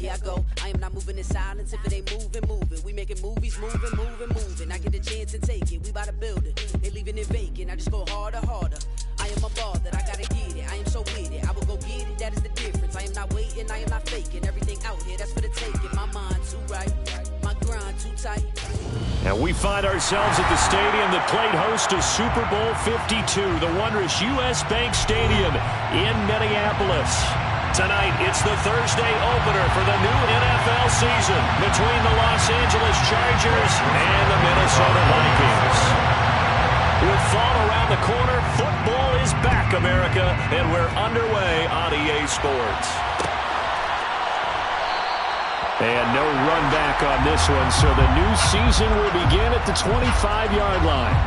here I go. I am not moving in silence. If it ain't moving. We making movies, moving. I get the chance and take it. We bout to build it. They leaving it vacant. I just go harder. I am a ball that I gotta get it. I am so with it. I will go get it. That is the difference. I am not waiting. I am not faking. Everything out here, that's for the taking. My mind too right. My grind too tight. And we find ourselves at the stadium that played host to Super Bowl 52, the wondrous U.S. Bank Stadium in Minneapolis. Tonight, it's the Thursday opener for the new NFL season between the Los Angeles Chargers and the Minnesota Vikings. With fall around the corner, football is back, America, and we're underway on EA Sports. And no run back on this one, so the new season will begin at the 25-yard line.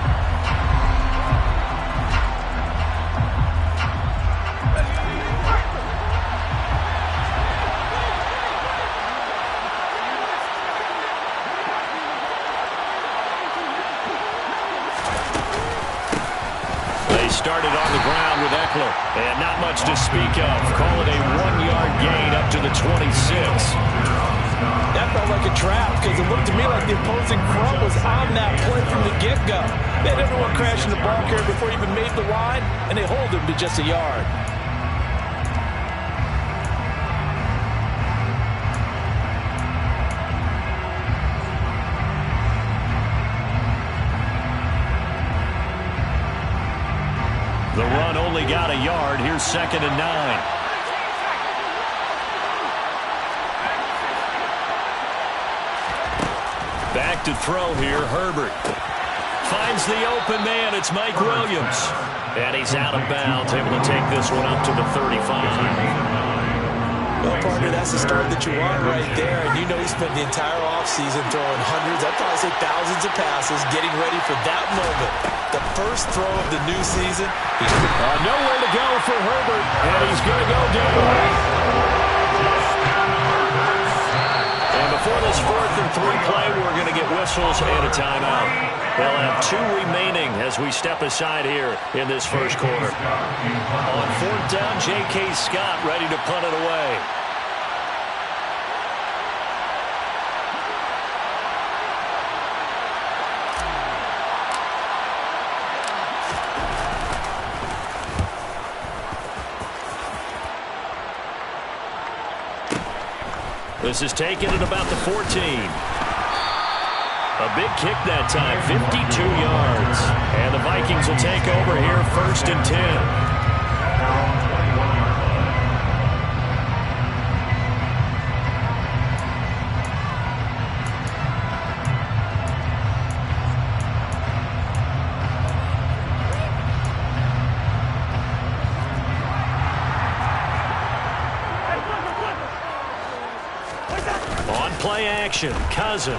They started on the ground with Eckler, and not much to speak of. Call it a 1-yard gain up to the 26. That felt like a trap because it looked to me like the opposing front was on that play from the get-go. They had everyone crashing the ball carrier before he even made the line, and they hold him to just a yard. The run only got a yard. Here's 2nd and 9. Back to throw here, Herbert. Finds the open man, it's Mike Williams. And he's out of bounds, able to take this one up to the 35. Well, partner, that's the start that you want right there. And you know he spent the entire offseason throwing hundreds, I'd probably say thousands of passes, getting ready for that moment. The first throw of the new season. Nowhere to go for Herbert, and he's going to go down. Before this 4th and 3 play, we're going to get whistles and a timeout. They'll have 2 remaining as we step aside here in this first quarter. On 4th down, J.K. Scott ready to punt it away. This is taken at about the 14. A big kick that time, 52 yards. And the Vikings will take over here 1st and 10. Play action, Cousins.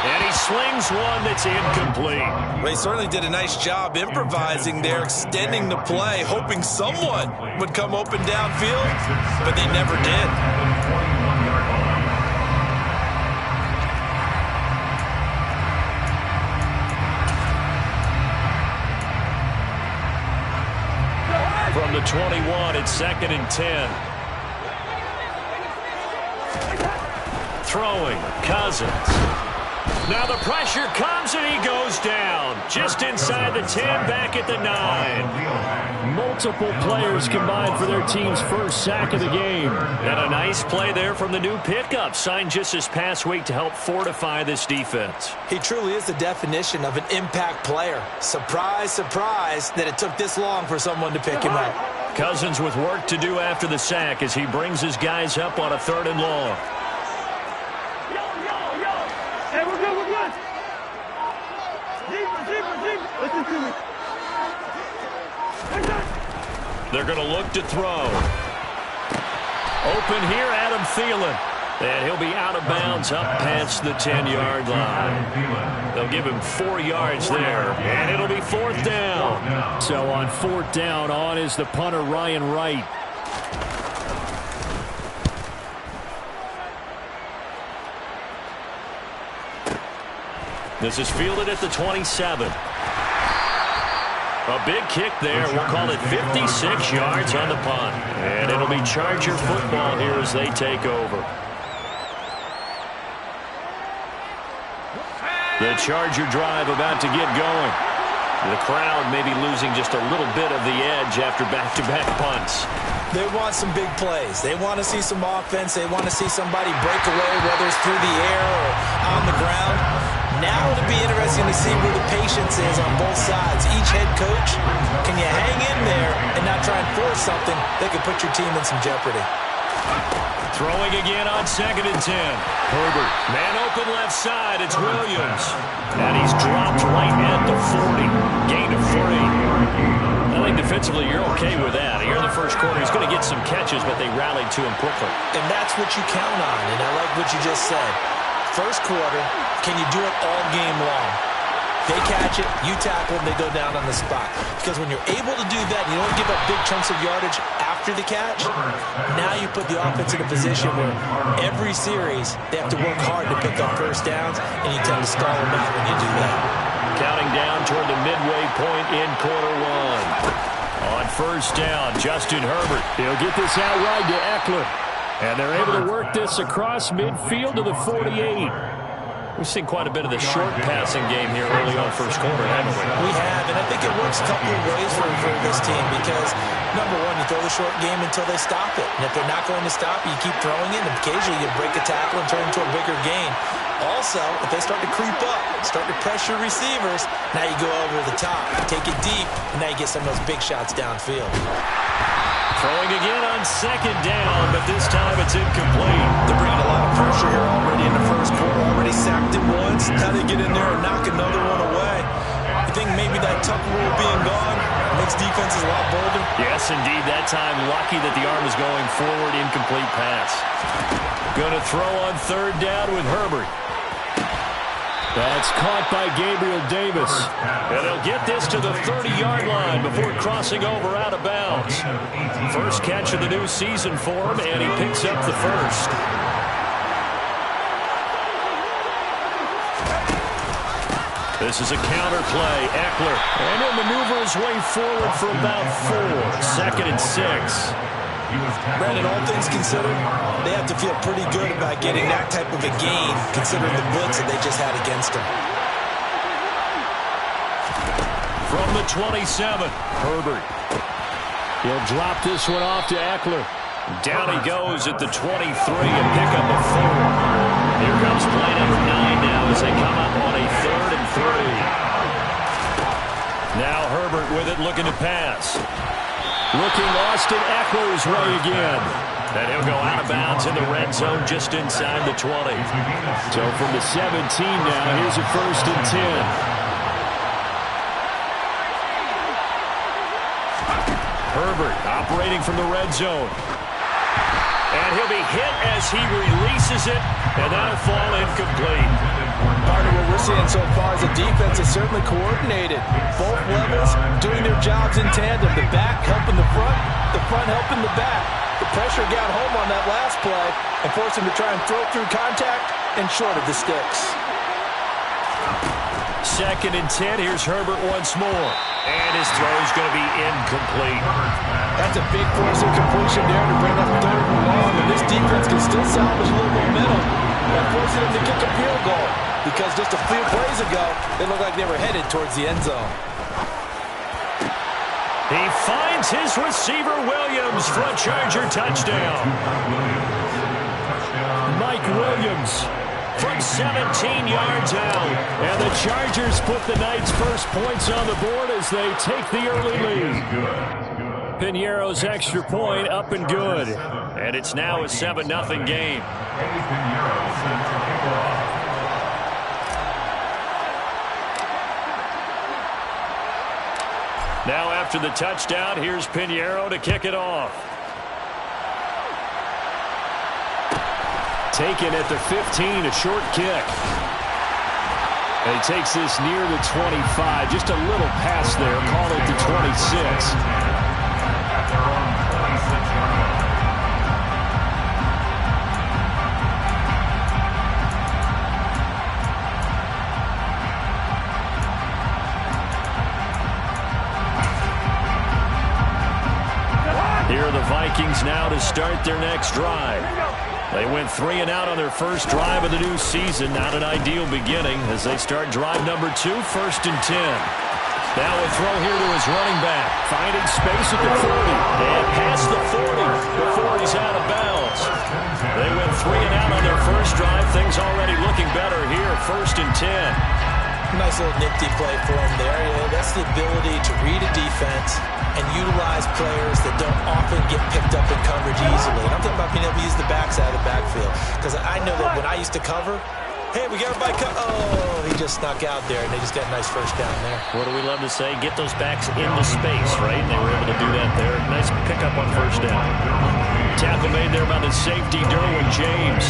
And he slings one that's incomplete. They certainly did a nice job improvising there, extending the play, hoping someone would come open downfield, but they never did. From the 21, it's 2nd and 10. Throwing, Cousins. Now the pressure comes and he goes down. Just inside the 10, back at the 9. Multiple players combined for their team's first sack of the game. And a nice play there from the new pickup, signed just this past week to help fortify this defense. He truly is the definition of an impact player. Surprise, surprise that it took this long for someone to pick him up. Cousins with work to do after the sack as he brings his guys up on a 3rd and long. Hey, we're good. Listen to me. They're going to look to throw. Open here, Adam Thielen. And he'll be out of bounds up past the 10-yard line. They'll give him 4 yards there, and it'll be 4th down. So on 4th down, on is the punter, Ryan Wright. This is fielded at the 27. A big kick there. We'll call it 56 yards on the punt. And it'll be Charger football here as they take over. The Charger drive about to get going. The crowd may be losing just a little bit of the edge after back-to-back punts. They want some big plays. They want to see some offense. They want to see somebody break away, whether it's through the air or on the ground. Now it'll be interesting to see where the patience is on both sides. Each head coach, can you hang in there and not try and force something that could put your team in some jeopardy? Throwing again on 2nd and 10. Herbert, man open left side. It's Williams. And he's dropped right at the 40. Gain of 3. I think defensively you're okay with that. Here in the first quarter, he's going to get some catches, but they rallied to him quickly. And that's what you count on, and I like what you just said. First quarter, can you do it all game long? They catch it, you tackle them, they go down on the spot. Because when you're able to do that, you don't give up big chunks of yardage after the catch, now you put the offense in a position where every series they have to work hard to pick up first downs, and you tend to stall them out when you do that. Counting down toward the midway point in quarter 1. On first down, Justin Herbert. He'll get this out wide to Eckler. And they're able to work this across midfield to the 48. We've seen quite a bit of the short passing game here early on first quarter, haven't we? We have, and I think it works a couple of ways for this team because, number one, you throw the short game until they stop it. And if they're not going to stop, you keep throwing it, and occasionally you break a tackle and turn it into a bigger gain. Also, if they start to creep up, start to pressure receivers, now you go over the top, take it deep, and now you get some of those big shots downfield. Throwing again on 2nd down, but this time it's incomplete. They're bringing a lot of pressure here already in the first quarter. Already sacked him once. Now they get in there and knock another one away. I think maybe that tuck rule being gone makes defenses a lot bolder. Yes, indeed. That time, lucky that the arm is going forward. Incomplete pass. Going to throw on 3rd down with Herbert. That's caught by Gabriel Davis. And they'll get this to the 30-yard line before crossing over out of bounds. First catch of the new season for him, and he picks up the first. This is a counter play. Eckler. And he'll maneuver his way forward for about 4. 2nd and 6. Brandon, all things considered, they have to feel pretty good about getting that type of a gain, considering the blitz that they just had against them. From the 27, Herbert. He'll drop this one off to Eckler. Down he goes at the 23 and pick up a 4. Here comes play number 9 now as they come up on a 3rd and 3. Now Herbert with it, looking to pass. Looking Austin Eckler's way again. And he'll go out of bounds in the red zone just inside the 20. So from the 17 now, here's a 1st and 10. Herbert operating from the red zone. And he'll be hit as he releases it, and that'll fall incomplete. Part of what we're seeing so far is the defense is certainly coordinated. Both levels doing their jobs in tandem. The back helping the front helping the back. The pressure got home on that last play and forced him to try and throw through contact and short of the sticks. 2nd and 10. Here's Herbert once more. And his throw is going to be incomplete. That's a big force of completion there to bring up 3rd and long. And this defense can still salvage a little momentum by forcing them to kick a field goal. Because just a few plays ago, they looked like they were headed towards the end zone. He finds his receiver, Williams, for a Charger touchdown. Mike Williams from 17 yards out. And the Chargers put the Knights' first points on the board as they take the early lead. Piñeiro's extra point up and good. And it's now a 7-0 game. Now after the touchdown, here's Piñeiro to kick it off. Taken at the 15, a short kick. And he takes this near the 25. Just a little pass there. Call it the 26. Here are the Vikings now to start their next drive. They went 3 and out on their first drive of the new season. Not an ideal beginning as they start drive number 2, 1st and 10. Now a throw here to his running back. Finding space at the 40. And past the 40 before he's out of bounds. They went 3 and out on their first drive. Things already looking better here. 1st and 10. Nice little nifty play for him there. That's the ability to read a defense and utilize players that don't often get picked up in coverage easily. And I'm talking about being able to use the backside of the backfield. Because I know that when I used to cover, hey, we got everybody oh, he just snuck out there, and they just got a nice first down there. What do we love to say? Get those backs into space, right? And they were able to do that there. Nice pickup on first down. Tackle made there by the safety, Derwin James.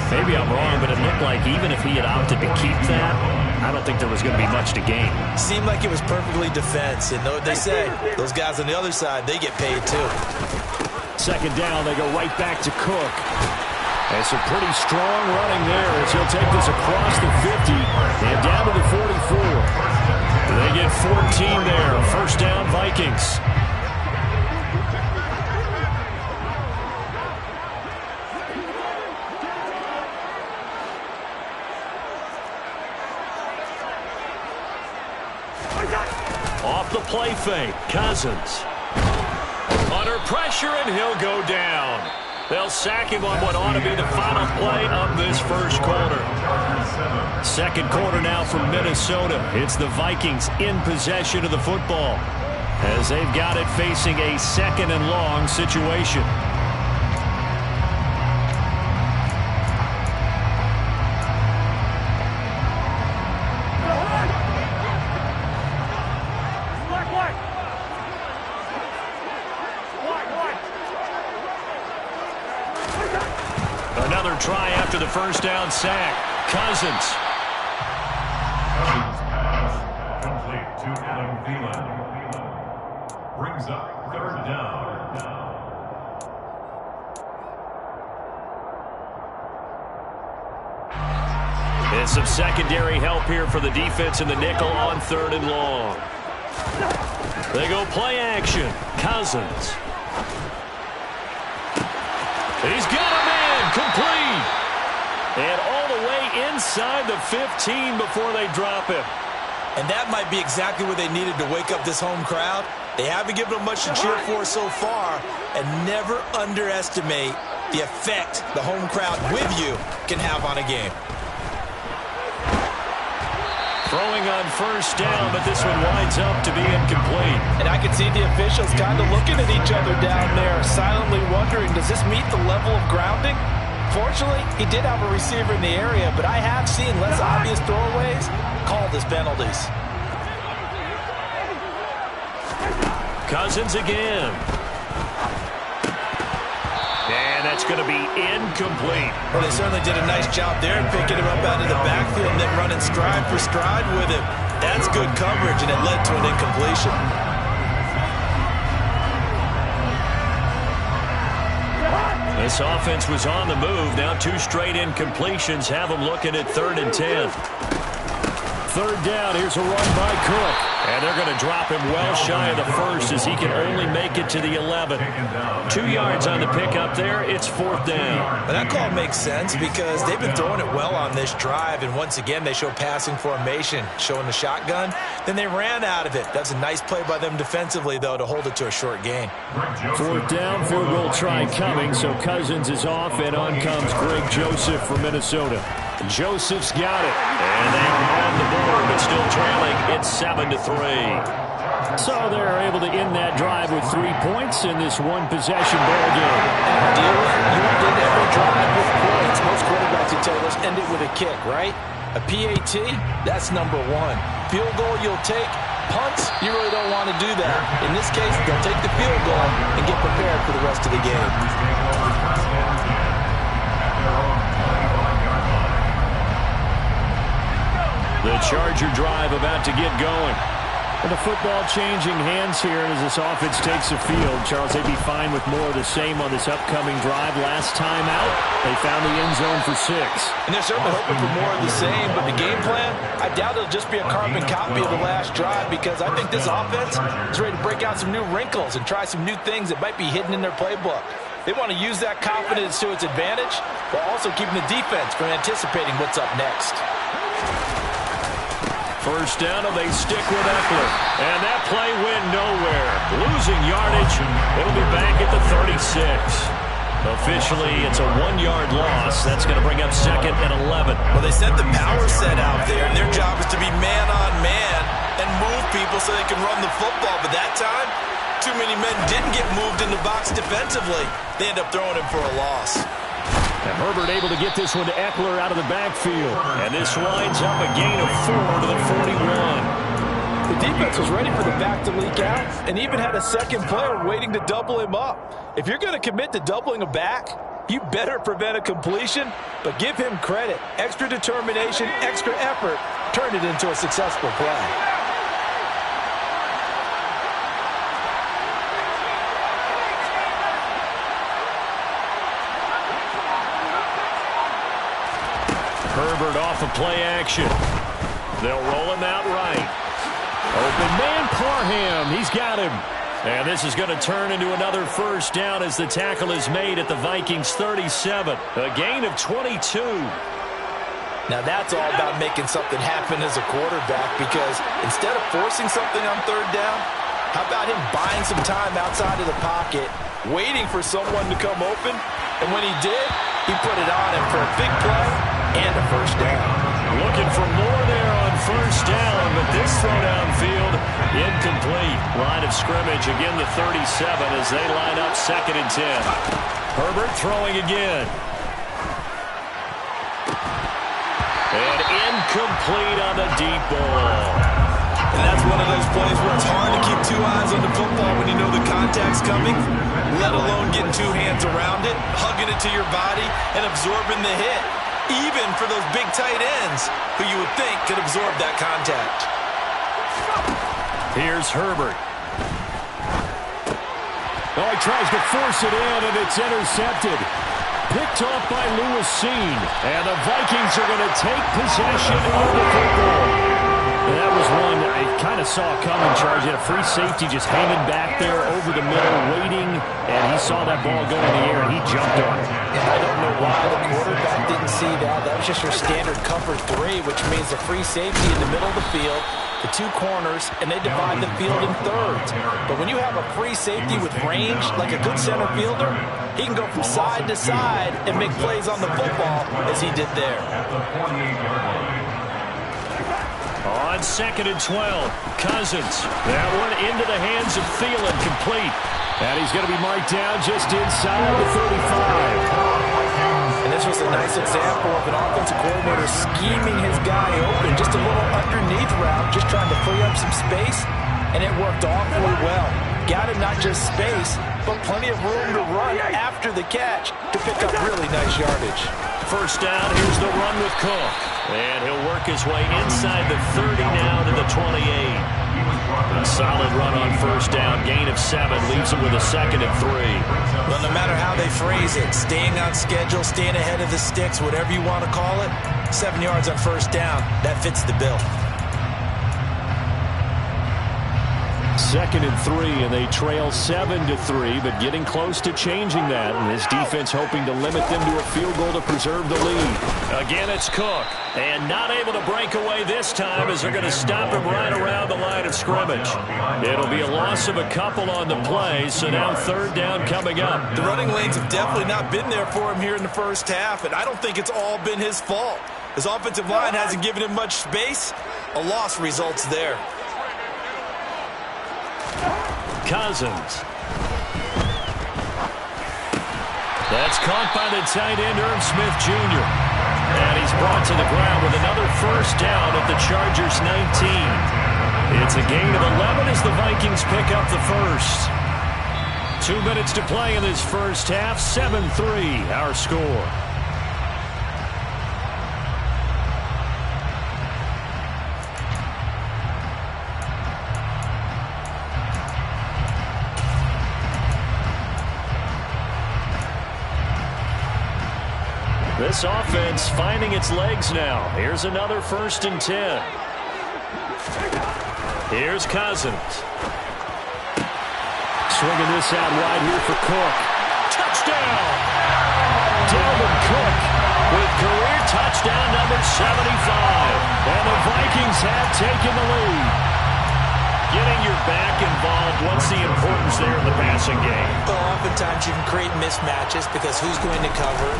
Maybe I'm wrong, but it looked like even if he had opted to keep that, I don't think there was going to be much to gain. Seemed like it was perfectly defense. And know what they say? Those guys on the other side, they get paid too. 2nd down, they go right back to Cook. And some pretty strong running there as he'll take this across the 50 and down to the 44. They get 14 there. 1st down, Vikings. Off the play fake, Cousins. Under pressure, and he'll go down. They'll sack him on what ought to be the final play of this first quarter. 2nd quarter now from Minnesota. It's the Vikings in possession of the football as they've got it facing a 2nd and long situation. Another try after the first down sack. Cousins. Complete to Adam Thielen. Brings up 3rd down. And some secondary help here for the defense in the nickel on 3rd and long. They go play action. Cousins. He's got a man complete. And all the way inside the 15 before they drop him. And that might be exactly what they needed to wake up this home crowd. They haven't given them much to cheer for so far. And never underestimate the effect the home crowd with you can have on a game. Throwing on first down, but this one winds up to be incomplete. And I can see the officials kind of looking at each other down there, silently wondering, does this meet the level of grounding? Fortunately, he did have a receiver in the area, but I have seen less obvious throwaways called as penalties. Cousins again. And that's going to be incomplete. Well, they certainly did a nice job there picking him up out of the backfield and then running stride for stride with him. That's good coverage, and it led to an incompletion. This offense was on the move. Now 2 straight incompletions have them looking at 3rd and 10. 3rd down. Here's a run by Cook. And they're going to drop him well shy of the 1st as he can only make it to the 11. 2 yards on the pickup there. It's 4th down. But that call makes sense because they've been throwing it well on this drive. And once again, they show passing formation, showing the shotgun. Then they ran out of it. That's a nice play by them defensively, though, to hold it to a short gain. 4th down, field goal try coming. So Cousins is off, and on comes Greg Joseph from Minnesota. Joseph's got it. And they are on the board, but still trailing. It's 7-3. So they're able to end that drive with 3 points in this one-possession ball game. Ideally, you want to end every drive with points. Most quarterbacks, you tell us, end it with a kick, right? A PAT, that's number 1. Field goal, you'll take. Punts, you really don't want to do that. In this case, they'll take the field goal and get prepared for the rest of the game. The Charger drive about to get going. And the football changing hands here as this offense takes the field. Charles, they'd be fine with more of the same on this upcoming drive. Last time out, they found the end zone for 6. And they're certainly hoping for more of the same, but the game plan, I doubt it'll just be a carbon copy of the last drive, because I think this offense is ready to break out some new wrinkles and try some new things that might be hidden in their playbook. They want to use that confidence to its advantage, while also keeping the defense from anticipating what's up next. First down, and they stick with Eckler. And that play went nowhere. Losing yardage. It'll be back at the 36. Officially, it's a 1-yard loss. That's going to bring up 2nd and 11. Well, they sent the power set out there, and their job is to be man-on-man and move people so they can run the football. But that time, too many men didn't get moved in the box defensively. They end up throwing him for a loss. And Herbert able to get this one to Eckler out of the backfield. And this winds up a gain of 4 to the 41. The defense was ready for the back to leak out and even had a second player waiting to double him up. If you're going to commit to doubling a back, you better prevent a completion, but give him credit. Extra determination, extra effort, turned it into a successful play. Herbert off of play action. They'll roll him out right. Open man, Parham. He's got him. And this is going to turn into another first down as the tackle is made at the Vikings 37. A gain of 22. Now that's all about making something happen as a quarterback, because instead of forcing something on third down, how about him buying some time outside of the pocket, waiting for someone to come open, and when he did, he put it on him for a big play and a first down. Looking for more there on first down, but this throw downfield incomplete. Line of scrimmage, again the 37 as they line up 2nd and 10. Herbert throwing again. And incomplete on the deep ball. And that's one of those plays where it's hard to keep 2 eyes on the football when you know the contact's coming, let alone getting 2 hands around it, hugging it to your body, and absorbing the hit, even for those big tight ends who you would think could absorb that contact. Here's Herbert. Oh, he tries to force it in, and it's intercepted. Picked off by Lewis Seen, and the Vikings are going to take possession of the football. And that was one I kind of saw coming, Charge. He had a free safety just hanging back there over the middle, waiting, and he saw that ball go in the air, and he jumped on it. And I don't know why the quarterback didn't see that. That was just your standard cover 3, which means the free safety in the middle of the field, the 2 corners, and they divide the field in thirds. But when you have a free safety with range, like a good center fielder, he can go from side to side and make plays on the football as he did there. On 2nd and 12, Cousins. That one into the hands of Thielen, complete. And he's going to be marked down just inside the 35. And this was a nice example of an offensive coordinator scheming his guy open, just a little underneath route, just trying to free up some space, and it worked awfully well. Got him not just space, but plenty of room to run after the catch to pick up really nice yardage. First down, here's the run with Cook. And he'll work his way inside the 30 now to the 28. A solid run on first down, gain of 7, leaves him with a 2nd and 3. Well, no matter how they phrase it, staying on schedule, staying ahead of the sticks, whatever you want to call it, 7 yards on first down, that fits the bill. 2nd and 3, and they trail 7-3, but getting close to changing that. And this defense hoping to limit them to a field goal to preserve the lead. Again, it's Cook, and not able to break away this time as they're going to stop him right around the line of scrimmage. It'll be a loss of a couple on the play, so now 3rd down coming up. The running lanes have definitely not been there for him here in the first half, and I don't think it's all been his fault. His offensive line hasn't given him much space. A loss results there. Cousins. That's caught by the tight end, Irv Smith Jr. And he's brought to the ground with another first down at the Chargers' 19. It's a gain of 11 as the Vikings pick up the first. 2 minutes to play in this first half. 7-3, our score. This offense finding its legs now. Here's another 1st and 10. Here's Cousins. Swinging this out wide here for Cook. Touchdown! Dalvin Cook with career touchdown number 75. And the Vikings have taken the lead. Getting your back involved, what's the importance there in the passing game? Well, oftentimes you can create mismatches because who's going to cover,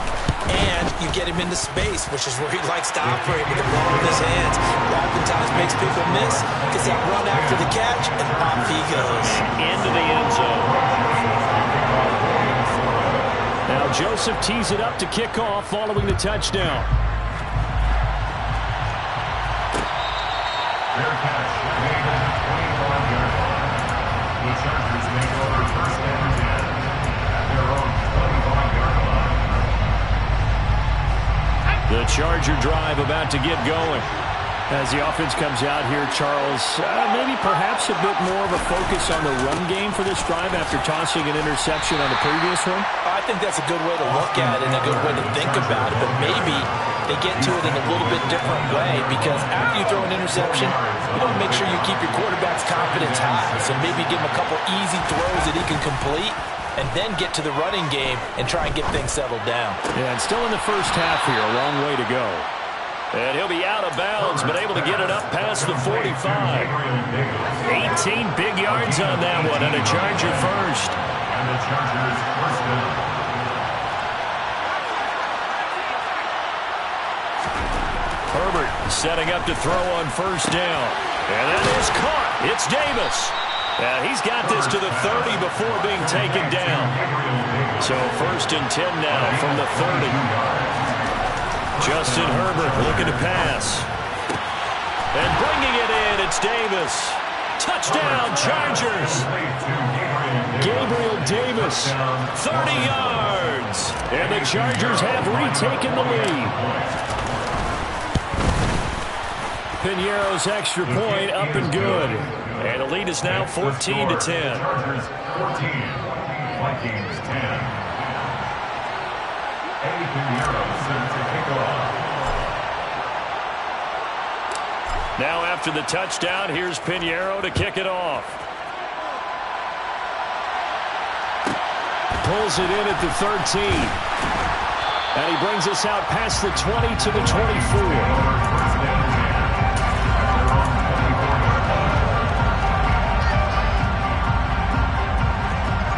and you get him into space, which is where he likes to operate with the ball in his hands. Oftentimes makes people miss, gets that run after the catch, and off he goes. Into the end zone. Now Joseph tees it up to kick off following the touchdown. Fair catch made at the 25-yard line. The Chargers make over 1st and 10 at their own 25-yard line. The Charger drive about to get going. As the offense comes out here, Charles, maybe perhaps a bit more of a focus on the run game for this drive after tossing an interception on the previous one? I think that's a good way to look at it and a good way to think about it, but maybe they get to it in a little bit different way because after you throw an interception, you want to make sure you keep your quarterback's confidence high. So maybe give him a couple easy throws that he can complete and then get to the running game and try and get things settled down. Yeah, and still in the first half here, a long way to go. And he'll be out of bounds, but able to get it up past the 45. 18 big yards on that one, and a Charger first. And the Chargers first down. Herbert setting up to throw on 1st down. And that is caught. It's Davis. He's got this to the 30 before being taken down. So 1st and 10 now from the 30. Justin Herbert looking to pass. And bringing it in, it's Davis. Touchdown, Chargers. Gabriel Davis, 30 yards. And the Chargers have retaken the lead. Pinheiro's extra point up and good. And the lead is now 14-10. Chargers 14, Vikings 10. Now after the touchdown, here's Pinheiro to kick it off. Pulls it in at the 13. And he brings us out past the 20 to the 24.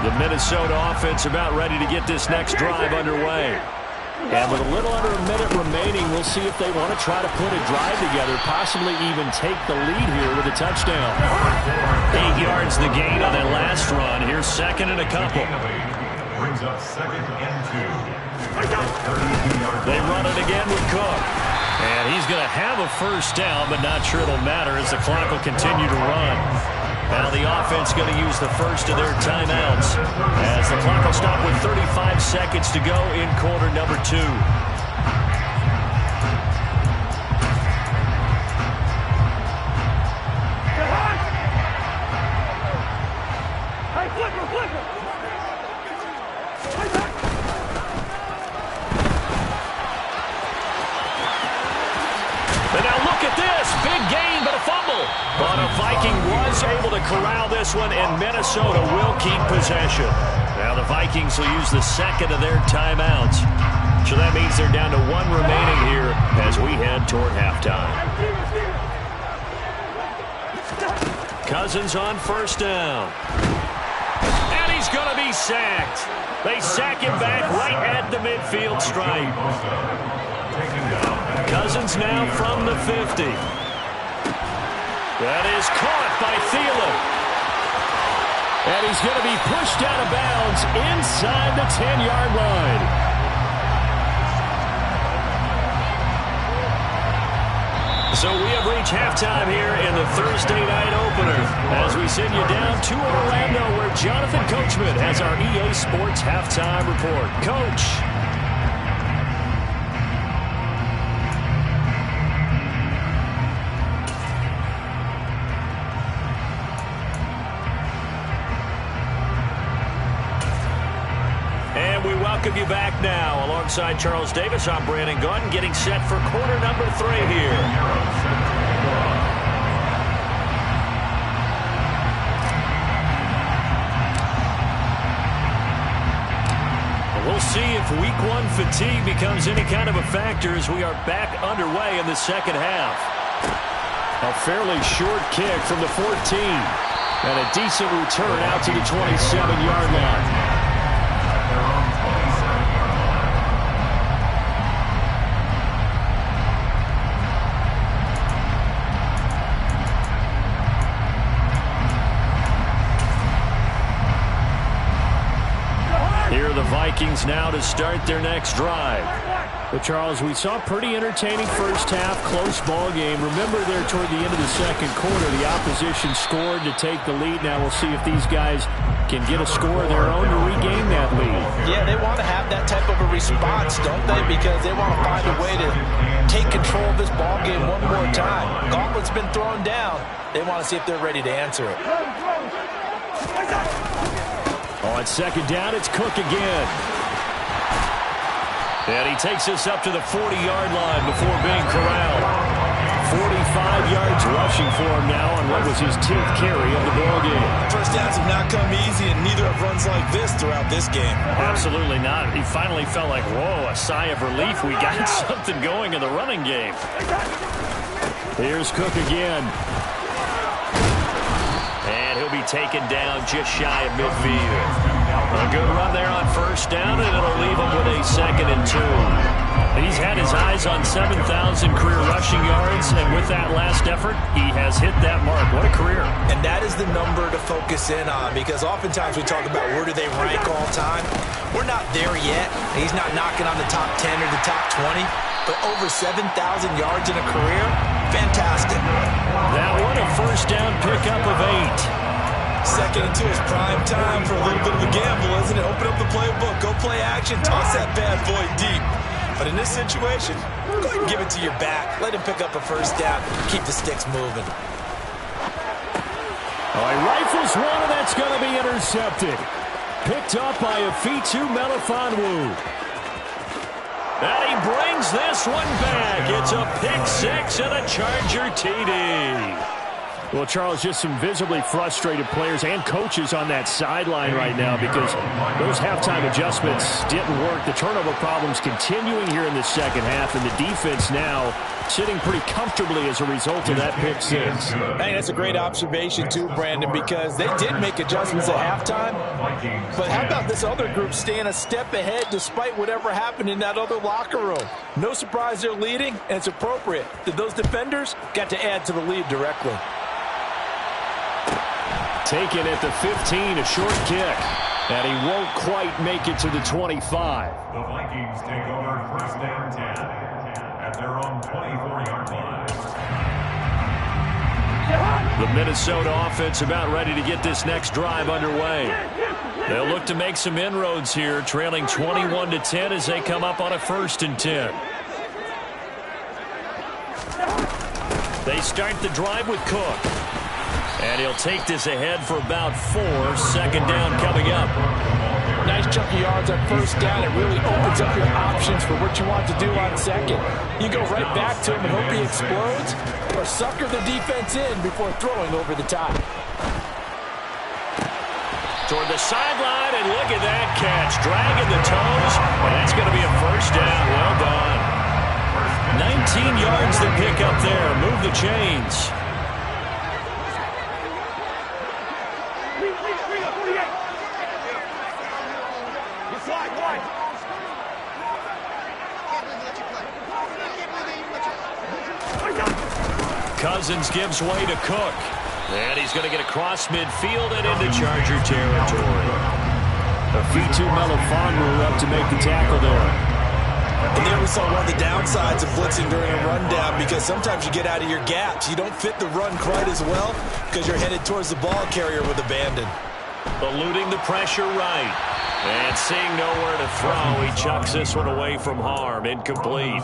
The Minnesota offense about ready to get this next drive underway. And with a little under a minute remaining, we'll see if they want to try to put a drive together, possibly even take the lead here with a touchdown. 8 yards the gain on that last run. Here's 2nd and a couple. Brings up 2nd and 2. They run it again with Cook. And he's going to have a 1st down, but not sure it'll matter as the clock will continue to run. Now the offense going to use the first of their timeouts as the clock will stop with 35 seconds to go in quarter number 2. And now look at this. Big gain, but a fumble. But a Viking was able to corral this one, and Minnesota will keep possession. Now the Vikings will use the 2nd of their timeouts. So that means they're down to 1 remaining here as we head toward halftime. Cousins on 1st down. And he's going to be sacked. They sack him back right at the midfield stripe. Cousins now from the 50. That is caught by Thielen. And he's going to be pushed out of bounds inside the 10-yard line. So we have reached halftime here in the Thursday night opener as we send you down to Orlando where Jonathan Coachman has our EA Sports halftime report. Coach. welcome you back now. Alongside Charles Davis, I'm Brandon Gotw, getting set for quarter number 3 here. We'll see if week 1 fatigue becomes any kind of a factor as we are back underway in the second half. A fairly short kick from the 14. And a decent return out to the 27-yard line. Here are the Vikings now to start their next drive. But, Charles, we saw a pretty entertaining first half, close ball game. Remember there toward the end of the second quarter, the opposition scored to take the lead. Now we'll see if these guys can get a score of their own to regain that lead. Yeah, they want to have that type of a response, don't they? Because they want to find a way to take control of this ball game one more time. Gauntlet's been thrown down. They want to see if they're ready to answer it. On second down, it's Cook again. And he takes us up to the 40-yard line before being corralled. 45 yards rushing for him now on what was his 10th carry of the ball game. First downs have not come easy, and neither have runs like this throughout this game. Absolutely not. He finally felt like, whoa, a sigh of relief. We got something going in the running game. Here's Cook again. And he'll be taken down just shy of midfield. A good run there on first down, and it'll leave him with a 2nd and 2. He's had his eyes on 7,000 career rushing yards, and with that last effort, he has hit that mark. What a career. And that is the number to focus in on, because oftentimes we talk about where do they rank all time. We're not there yet. He's not knocking on the top 10 or the top 20, but over 7,000 yards in a career, fantastic. That one a first down pickup of 8. 2nd and 2 is prime time for a little bit of a gamble, isn't it? Open up the playbook, go play action, toss that bad boy deep. But in this situation, go ahead and give it to your back. Let him pick up a first down. Keep the sticks moving. Oh, he rifles one, and that's going to be intercepted. Picked up by Afitu Melifonwu. And he brings this one back. It's a pick-6 and a Charger TD. Well, Charles, just some visibly frustrated players and coaches on that sideline right now because those halftime adjustments didn't work. The turnover problems continuing here in the second half, and the defense now sitting pretty comfortably as a result of that pick-6. Hey, that's a great observation too, Brandon, because they did make adjustments at halftime. But how about this other group staying a step ahead despite whatever happened in that other locker room? No surprise they're leading, and it's appropriate that those defenders got to add to the lead directly. Taken at the 15, a short kick. And he won't quite make it to the 25. The Vikings take over 1st and 10 at their own 24-yard line. The Minnesota offense about ready to get this next drive underway. They'll look to make some inroads here, trailing 21-10 as they come up on a 1st and 10. They start the drive with Cook. And he'll take this ahead for about 4. 2nd down coming up. Nice chunk of yards on first down. It really opens up your options for what you want to do on second. You go right back to him and hope he explodes, or sucker the defense in before throwing over the top. Toward the sideline, and look at that catch. Dragging the toes, and that's going to be a first down. Well done. 19 yards to pick up there. Move the chains. Cousins gives way to Cook. And he's going to get across midfield and into Charger territory. Afitu Melifonwu up to make the tackle there. And there we saw one of the downsides of blitzing during a rundown, because sometimes you get out of your gaps. You don't fit the run quite as well because you're headed towards the ball carrier with abandon. Eluding the pressure right. And seeing nowhere to throw, he chucks this one away from harm. Incomplete.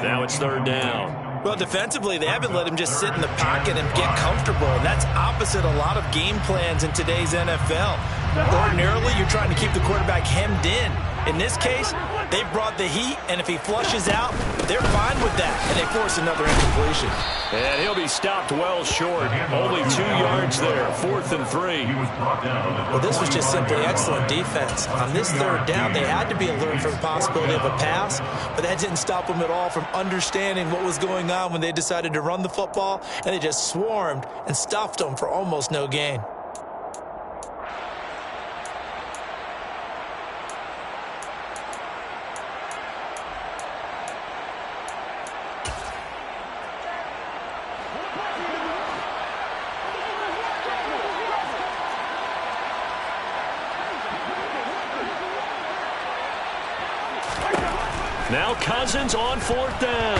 Now it's 3rd down. Well, defensively, they haven't let him just sit in the pocket and get comfortable. And that's opposite a lot of game plans in today's NFL. Ordinarily, you're trying to keep the quarterback hemmed in. In this case, they brought the heat, and if he flushes out, they're fine with that, and they force another incompletion. And he'll be stopped well short. Only 2 yards there, 4th and 3. Well, this was just simply excellent defense. On this 3rd down, they had to be alert for the possibility of a pass, but that didn't stop them at all from understanding what was going on when they decided to run the football, and they just swarmed and stuffed them for almost no gain. Now Cousins on 4th down.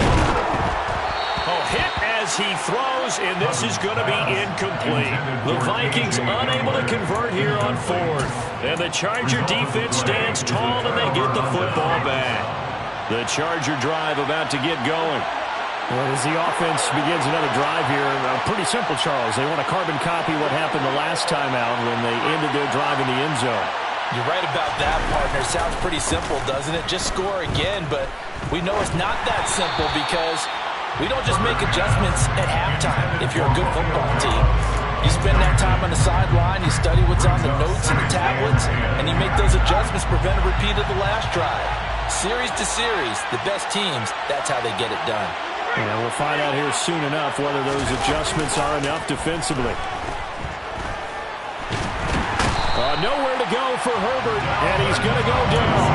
Hit as he throws, and this is going to be incomplete. The Vikings unable to convert here on 4th. And the Charger defense stands tall, and they get the football back. The Charger drive about to get going. Well, as the offense begins another drive here, pretty simple, Charles. They want to carbon copy what happened the last time out when they ended their drive in the end zone. You're right about that, partner. Sounds pretty simple, doesn't it? Just score again, but we know it's not that simple because we don't just make adjustments at halftime if you're a good football team. You spend that time on the sideline, you study what's on the notes and the tablets, and you make those adjustments, prevent a repeat of the last drive. Series to series, the best teams, that's how they get it done. Yeah, we'll find out here soon enough whether those adjustments are enough defensively. Nowhere to go for Herbert, and he's going to go down.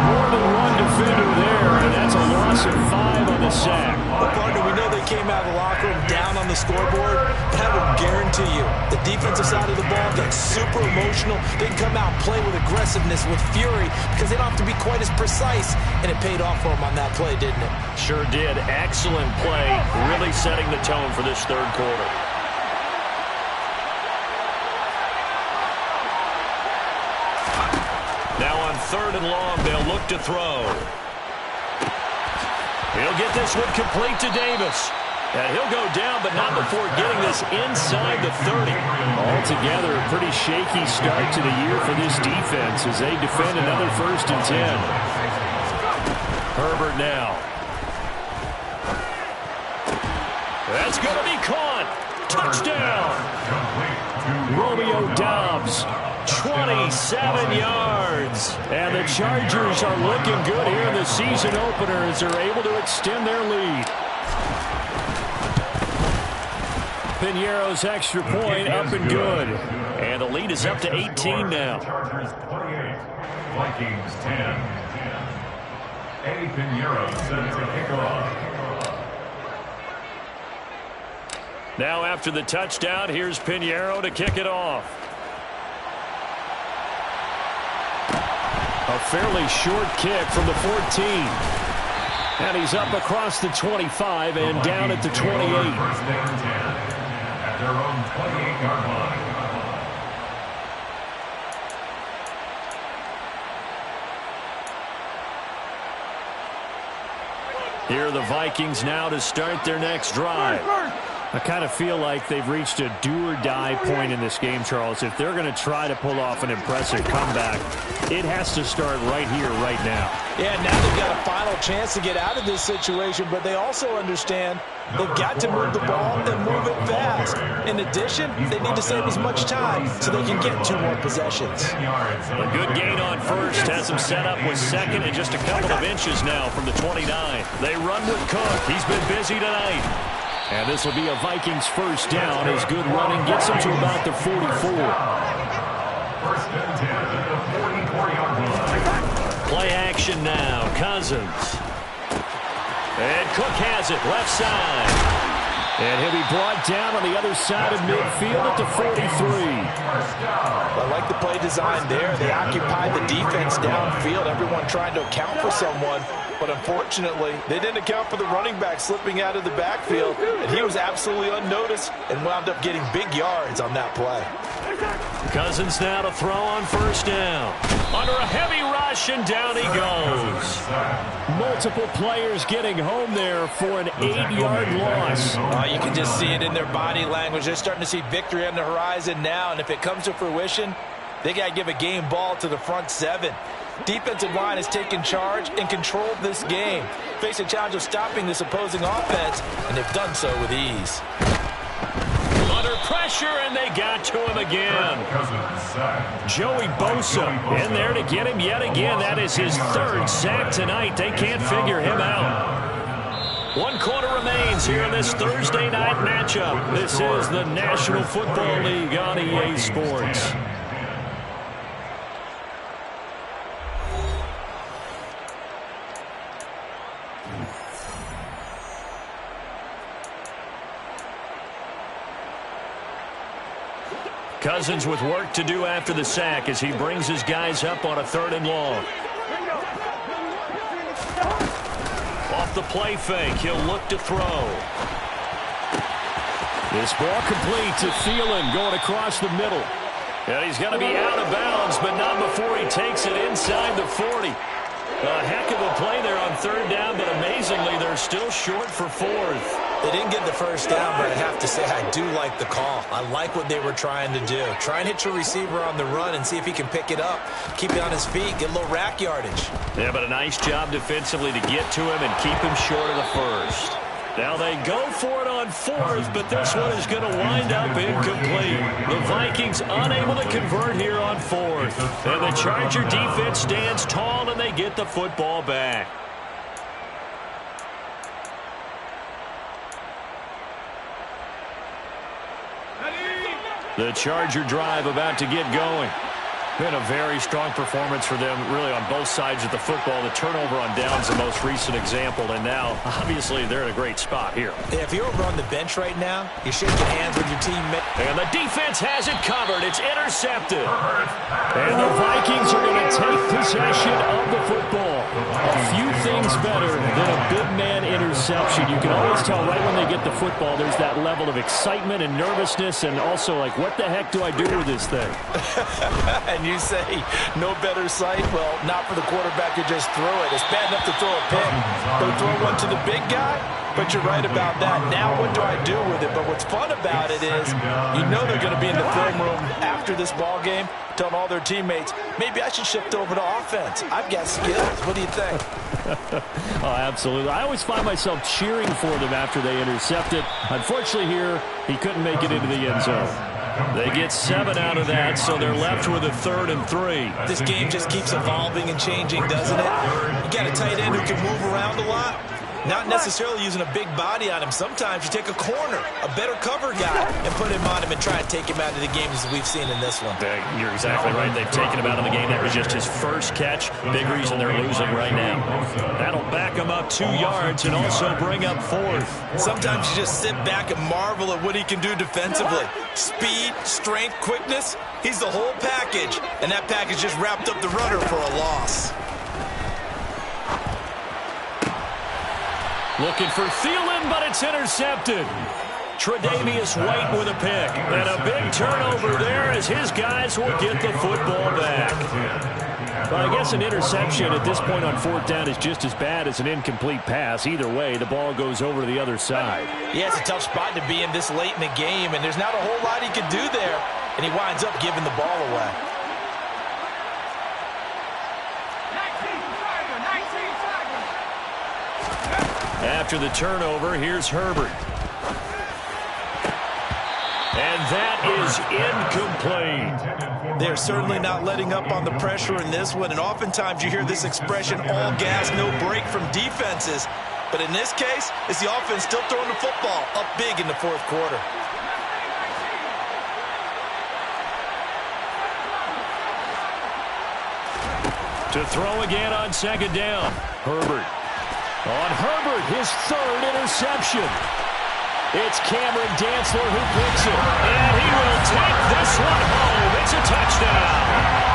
More than one defender there, and that's a loss of 5 on the sack. Well, partner, we know they came out of the locker room down on the scoreboard, but I will guarantee you the defensive side of the ball gets super emotional. They can come out and play with aggressiveness, with fury, because they don't have to be quite as precise, and it paid off for them on that play, didn't it? Sure did. Excellent play, really setting the tone for this 3rd quarter. Now on 3rd and long, they'll look to throw. He'll get this one complete to Davis. And he'll go down, but not before getting this inside the 30. Altogether, a pretty shaky start to the year for this defense as they defend another 1st and 10. Herbert now. That's going to be caught. Touchdown. Romeo Doubs. 27 yards. And the Chargers are looking good here in the season opener as they're able to extend their lead. Piñeiro's extra point up and good. And the lead is up to 18 now. Chargers 28, Vikings 10. Eddie Piñeiro set to kick off. Now after the touchdown, here's Piñeiro to kick it off. A fairly short kick from the 14. And he's up across the 25 and down at the 28. First down 10 at their own 28-yard line. Here are the Vikings now to start their next drive. I kind of feel like they've reached a do-or-die point in this game, Charles. If they're going to try to pull off an impressive comeback, it has to start right here, right now. Yeah, now they've got a final chance to get out of this situation, but they also understand they've got to move the ball and move it fast. In addition, they need to save as much time so they can get 2 more possessions. A good gain on first has them set up with second and just a couple of inches now from the 29. They run with Cook. He's been busy tonight. And this will be a Vikings first down as good running gets them to about the 44. First and 10 at the 44-yard line. Play action now. Cousins. And Cook has it left side. And he'll be brought down on the other side of midfield at the 43. I like the play design there. They occupied the defense downfield, everyone trying to account for someone. But unfortunately, they didn't account for the running back slipping out of the backfield. And he was absolutely unnoticed and wound up getting big yards on that play. Cousins now to throw on first down. Under a heavy rush, and down he goes. Multiple players getting home there for an 8-yard loss. You can just see it in their body language. They're starting to see victory on the horizon now, and if it comes to fruition, they got to give a game ball to the front 7. Defensive line has taken charge and controlled this game. Face a challenge of stopping this opposing offense, and they've done so with ease. Under pressure, and they got to him again. Joey Bosa in there to get him yet again. That is his third sack tonight. They can't figure him out. 1 quarter remains here in this Thursday night matchup. This is the National Football League on EA Sports. Cousins with work to do after the sack as he brings his guys up on a 3rd and long. Off the play fake, he'll look to throw. This ball complete to Thielen going across the middle. And he's going to be out of bounds, but not before he takes it inside the 40. A heck of a play there on 3rd down, but amazingly, they're still short for 4th. They didn't get the first down, but I have to say I do like the call. I like what they were trying to do. Try and hit your receiver on the run and see if he can pick it up. Keep it on his feet, get a little rack yardage. Yeah, but a nice job defensively to get to him and keep him short of the 1st. Now they go for it on 4th, but this one is going to wind up incomplete. The Vikings unable to convert here on 4th. And the Charger defense stands tall, and they get the football back. The Charger drive about to get going. Been a very strong performance for them, really, on both sides of the football. The turnover on downs, the most recent example, and now, obviously, they're in a great spot here. Yeah, if you're over on the bench right now, you're shaking hands with your teammate. And the defense has it covered. It's intercepted. And the Vikings are going to take possession of the football. A few things better than a big man interception. You can always tell right when they get the football, there's that level of excitement and nervousness, and also, like, what the heck do I do with this thing? And you say, no better sight? Well, not for the quarterback who just threw it. It's bad enough to throw a pick, but to throw one to the big guy? But you're right about that. Now what do I do with it? But what's fun about it is you know they're going to be in the film room after this ball game telling all their teammates, maybe I should shift over to offense. I've got skills. What do you think? Oh, absolutely. I always find myself cheering for them after they intercept it. Unfortunately here, he couldn't make it into the end zone. They get 7 out of that, so they're left with a 3rd and 3. This game just keeps evolving and changing, doesn't it? You got a tight end who can move around a lot. Not necessarily using a big body on him. Sometimes you take a corner, a better cover guy, and put him on him and try and take him out of the game as we've seen in this one. You're exactly right. They've taken him out of the game. That was just his first catch. Big reason they're losing right now. That'll back him up 2 yards and also bring up 4th. Sometimes you just sit back and marvel at what he can do defensively. Speed, strength, quickness. He's the whole package. And that package just wrapped up the runner for a loss. Looking for Thielen, but it's intercepted. Tre'Davious White with a pick. And a big turnover there as his guys will get the football back. Well, I guess an interception at this point on 4th down is just as bad as an incomplete pass. Either way, the ball goes over to the other side. Yeah, it's a tough spot to be in this late in the game, and there's not a whole lot he can do there. And he winds up giving the ball away. After the turnover, here's Herbert. And that is incomplete. They're certainly not letting up on the pressure in this one, and oftentimes you hear this expression, all gas, no break from defenses. But in this case, it's the offense still throwing the football up big in the 4th quarter. To throw again on 2nd down. Herbert. On Herbert, his 3rd interception. It's Cameron Dantzler who picks it. And he will take this one home. It's a touchdown.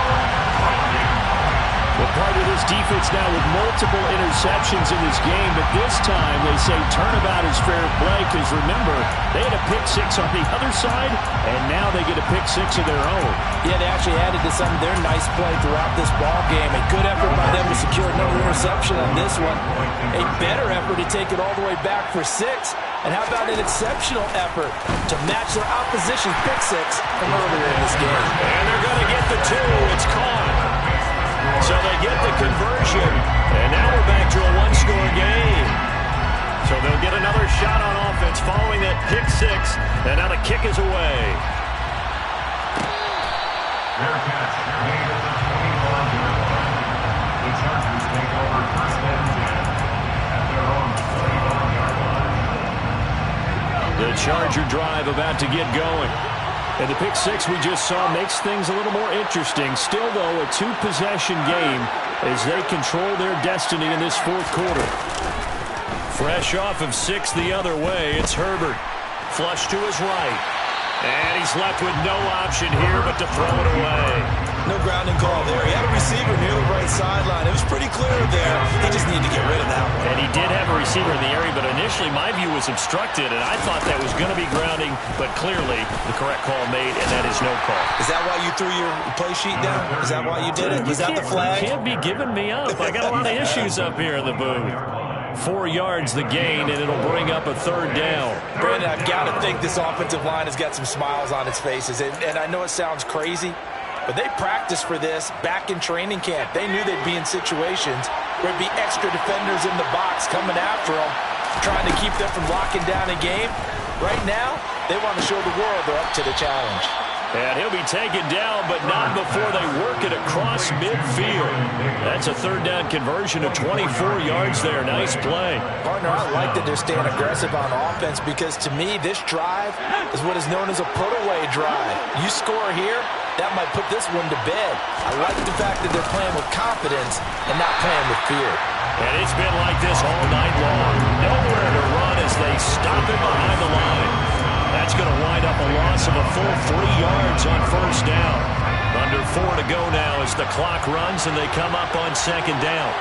Well, part of this defense now with multiple interceptions in this game, but this time they say turnabout is fair play because, remember, they had a pick 6 on the other side, and now they get a pick 6 of their own. Yeah, they actually added to some of their nice play throughout this ball game. A good effort by them to secure another interception on this one. A better effort to take it all the way back for 6. And how about an exceptional effort to match their opposition's pick 6 from earlier in this game? And they're going to get the 2. It's caught. So they get conversion. And now we're back to a one-score game. So they'll get another shot on offense following that pick six. And now the kick is away. Fair catch. Made at the 25-yard line. The Chargers take over first and 10 at their own 25-yard line. The Charger drive about to get going. And the pick six we just saw makes things a little more interesting. Still, though, a two-possession game as they control their destiny in this fourth quarter. Fresh off of six the other way, it's Herbert. Flush to his right. And he's left with no option here but to throw it away. No grounding call there. He had a receiver near the right sideline. It was pretty clear there. He just needed to get rid of that one. And he did have a receiver in the area, but initially my view was obstructed, and I thought that was going to be grounding, but clearly the correct call made, and that is no call. Is that why you threw your play sheet down? Is that why you did it? Was that the flag? You can't be giving me up. I got a lot of issues up here in the booth. 4 yards the gain, and it'll bring up a third down. Brandon, I've got to think this offensive line has got some smiles on its faces, and I know it sounds crazy, but they practiced for this back in training camp. They knew they'd be in situations where there'd be extra defenders in the box coming after them, trying to keep them from locking down a game. Right now, they want to show the world they're up to the challenge. And he'll be taken down, but not before they work it across midfield. That's a third down conversion of 24 yards there. Nice play. Partner, I like that they're staying aggressive on offense because, to me, this drive is what is known as a put-away drive. You score here, that might put this one to bed. I like the fact that they're playing with confidence and not playing with fear. And it's been like this all night long. Nowhere to run as they stop him behind the line. That's going to wind up a loss of a full 3 yards on first down. Under 4 to go now as the clock runs and they come up on second down.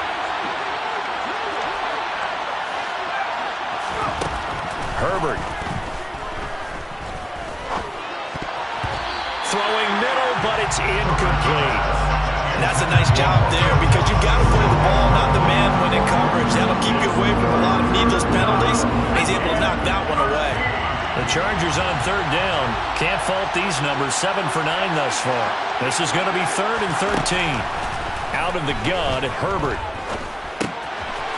Herbert. Throwing middle, but it's incomplete. And that's a nice job there because you've got to play the ball, not the man when in coverage. That'll keep you away from a lot of needless penalties. He's able to knock that one away. The Chargers on third down. Can't fault these numbers. 7 for 9 thus far. This is going to be 3rd and 13. Out of the gun, Herbert.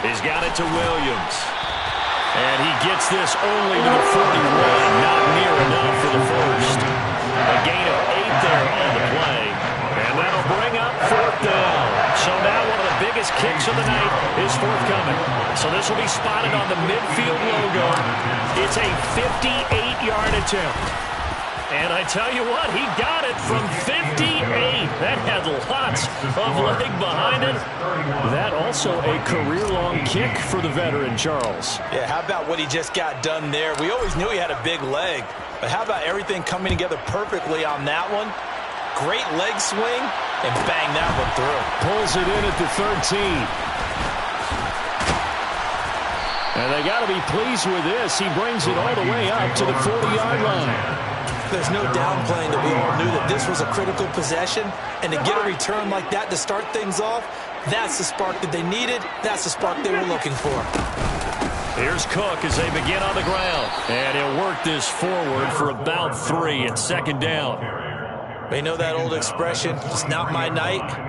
He's got it to Williams. And he gets this only to the 41. Not near enough for the first. A gain of 8 there on the play. And that'll bring up 4th down. So now one of the biggest kicks of the night is forthcoming. So this will be spotted on the midfield logo. It's a 58-yard attempt. And I tell you what, he got it from 58. That had lots of leg behind it. That also a career-long kick for the veteran, Charles. Yeah, how about what he just got done there? We always knew he had a big leg. But how about everything coming together perfectly on that one? Great leg swing, and bang that one through. Pulls it in at the 13. And they got to be pleased with this. He brings it all the way up to the 40-yard line. There's no downplaying that we all knew that this was a critical possession, and to get a return like that to start things off, that's the spark that they needed. That's the spark they were looking for. Here's Cook as they begin on the ground. And he'll work this forward for about 3 at second down. You know that old expression, it's not my night?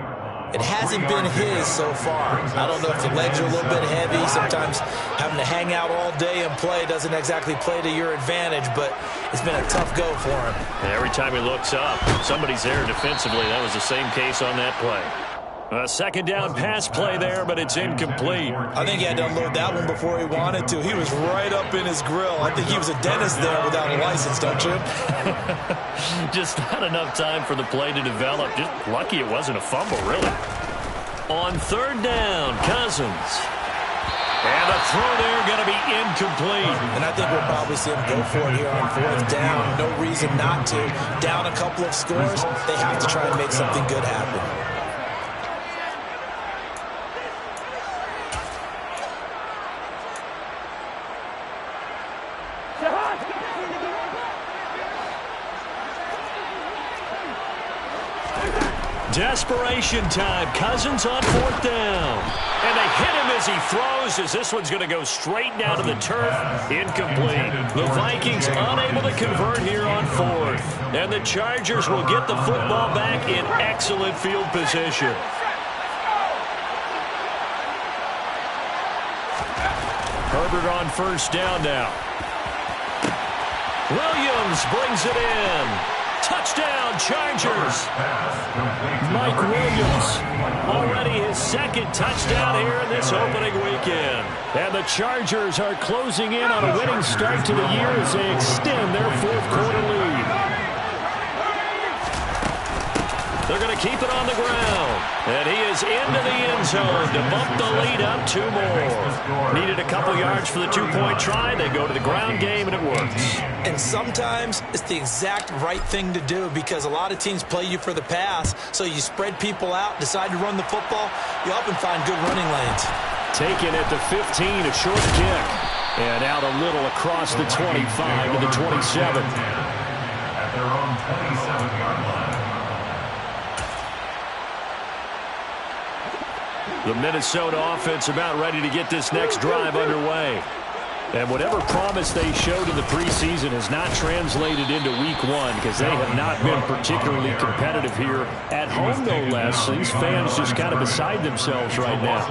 It hasn't been his so far. I don't know if the legs are a little bit heavy. Sometimes having to hang out all day and play doesn't exactly play to your advantage, but it's been a tough go for him. And every time he looks up, somebody's there defensively. That was the same case on that play. A second down pass play there, but it's incomplete. I think he had to unload that one before he wanted to. He was right up in his grill. I think he was a dentist there without a license, don't you? Just not enough time for the play to develop. Just lucky it wasn't a fumble, really. On third down, Cousins. And a throw there going to be incomplete. And I think we'll probably see him go for it here on fourth down. No reason not to. Down a couple of scores, they have to try and make something good happen. Desperation time. Cousins on fourth down. And they hit him as he throws, as this one's going to go straight down to the turf. Incomplete. The Vikings unable to convert here on fourth. And the Chargers will get the football back in excellent field position. Herbert on first down now. Williams brings it in. Touchdown, Chargers. Mike Williams, already his second touchdown here in this opening weekend. And the Chargers are closing in on a winning start to the year as they extend their fourth quarter lead. They're going to keep it on the ground. And he is into the end zone to bump the lead up 2 more. Needed a couple yards for the 2-point try. They go to the ground game, and it works. And sometimes it's the exact right thing to do because a lot of teams play you for the pass. So you spread people out, decide to run the football. You often find good running lanes. Taken at the 15, a short kick. And out a little across the 25 to the 27. At their own 27-yard line. The Minnesota offense about ready to get this next drive underway. And whatever promise they showed in the preseason has not translated into week 1 because they have not been particularly competitive here at home, no less. These fans just kind of beside themselves right now.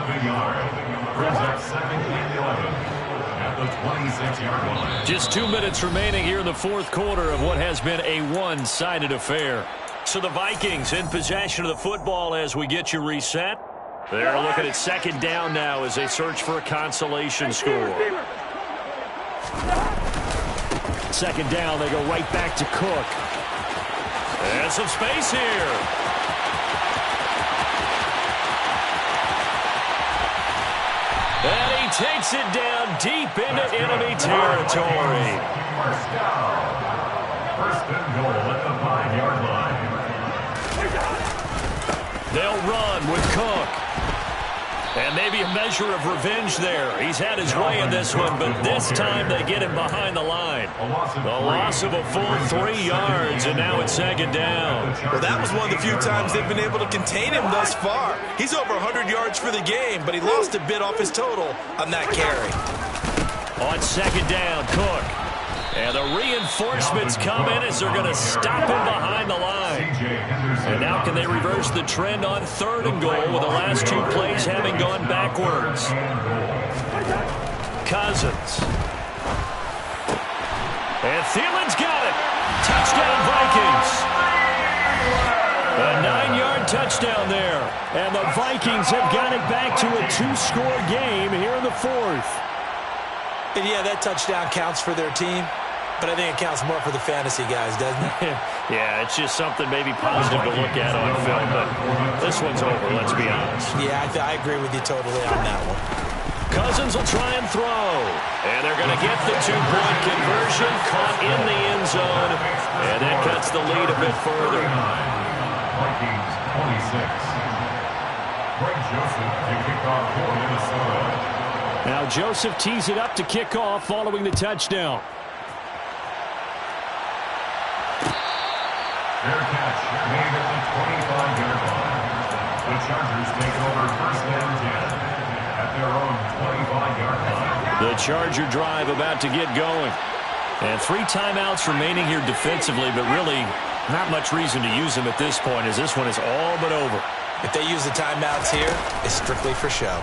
Just 2 minutes remaining here in the fourth quarter of what has been a one-sided affair. So the Vikings in possession of the football as we get you reset. They're looking at second down now as they search for a consolation score. Second down, they go right back to Cook. And some space here. And he takes it down deep into enemy territory. First down. First and goal at the 5-yard line. They'll run with Cook. And maybe a measure of revenge there. He's had his way in this one, but this time they get him behind the line. The loss of a full 3 yards, and now it's second down. Well, that was one of the few times they've been able to contain him thus far. He's over 100 yards for the game, but he lost a bit off his total on that carry. On second down, Cook. And the reinforcements come in as they're going to stop him behind the line. And now can they reverse the trend on third and goal with the last 2 plays having gone backwards? Cousins. And Thielen's got it. Touchdown, Vikings. A 9-yard touchdown there. And the Vikings have got it back to a 2-score game here in the fourth. And yeah, that touchdown counts for their team. But I think it counts more for the fantasy guys, doesn't it? Yeah, it's just something maybe positive to look at on film, but this one's over, let's be honest. Yeah, I agree with you totally on that one. Cousins will try and throw. And they're going to get the 2-point conversion, caught in the end zone, and that cuts the lead a bit further. Vikings 26. Greg Joseph to kick off for Minnesota. Now Joseph tees it up to kick off following the touchdown. Fair catch made at the 25-yard line. The Chargers take over first and 10 at their own 25-yard line. The Charger drive about to get going. And 3 timeouts remaining here defensively, but really not much reason to use them at this point as this one is all but over. If they use the timeouts here, it's strictly for show.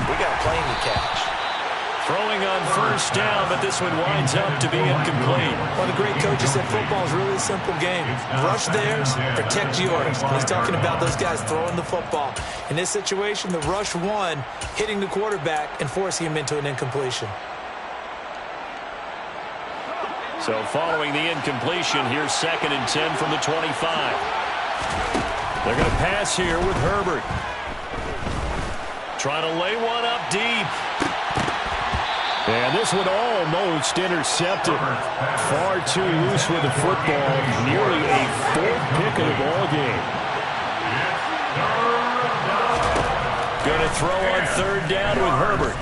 We got a plane to catch. Throwing on first down, but this one winds up to be incomplete. One of the great coaches said football is really a simple game. Rush theirs, protect yours. And he's talking about those guys throwing the football. In this situation, the rush won, hitting the quarterback and forcing him into an incompletion. So following the incompletion, here's second and 10 from the 25. They're going to pass here with Herbert. Trying to lay one up deep. And this one almost intercepted. Far too loose with the football. Nearly a 4th pick of the ball game. Going to throw on third down with Herbert.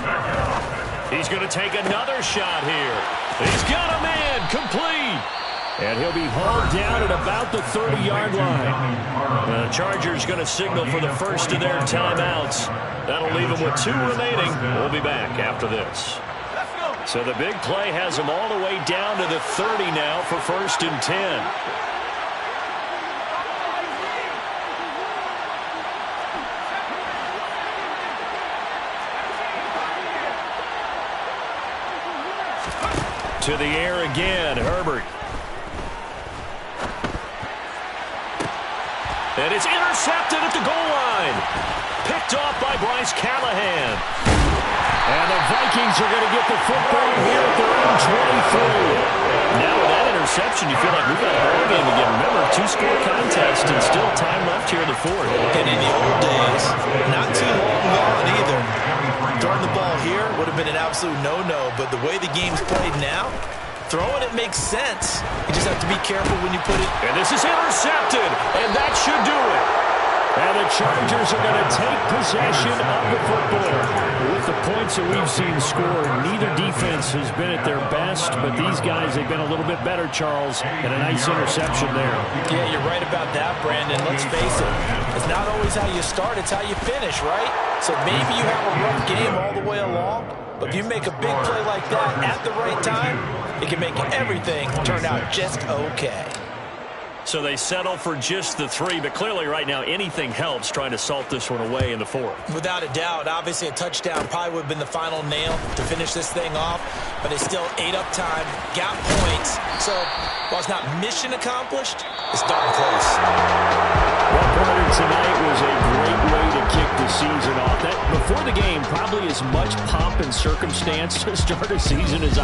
He's going to take another shot here. He's got a man complete. And he'll be hauled down at about the 30-yard line. The Chargers going to signal for the first of their timeouts. That'll leave them with 2 remaining. We'll be back after this. So the big play has them all the way down to the 30 now for first and 10. To the air again, Herbert. And it's intercepted at the goal line. Picked off by Bryce Callahan. And the Vikings are going to get the football here at their own 23. Now with that interception, you feel like we've got a ball game again. Remember, 2-score contest and still time left here in the fourth. And in the old days, not too long gone either. Throwing the ball here would have been an absolute no-no, but the way the game's played now, throwing it makes sense. You just have to be careful when you put it. And this is intercepted, and that should do it. And the Chargers are going to take possession of the football. With the points that we've seen scored, neither defense has been at their best, but these guys, they've been a little bit better, Charles, and a nice interception there. Yeah, you're right about that, Brandon. Let's face it. It's not always how you start, it's how you finish, right? So maybe you have a rough game all the way along, but if you make a big play like that at the right time, it can make everything turn out just okay. So they settle for just the 3, but clearly right now anything helps trying to salt this one away in the fourth. Without a doubt, obviously a touchdown probably would have been the final nail to finish this thing off, but they still ate up time, got points. So while it's not mission accomplished, it's darn close. Well, Porter, tonight was a great way to kick the season off. That before the game, probably as much pomp and circumstance to start a season as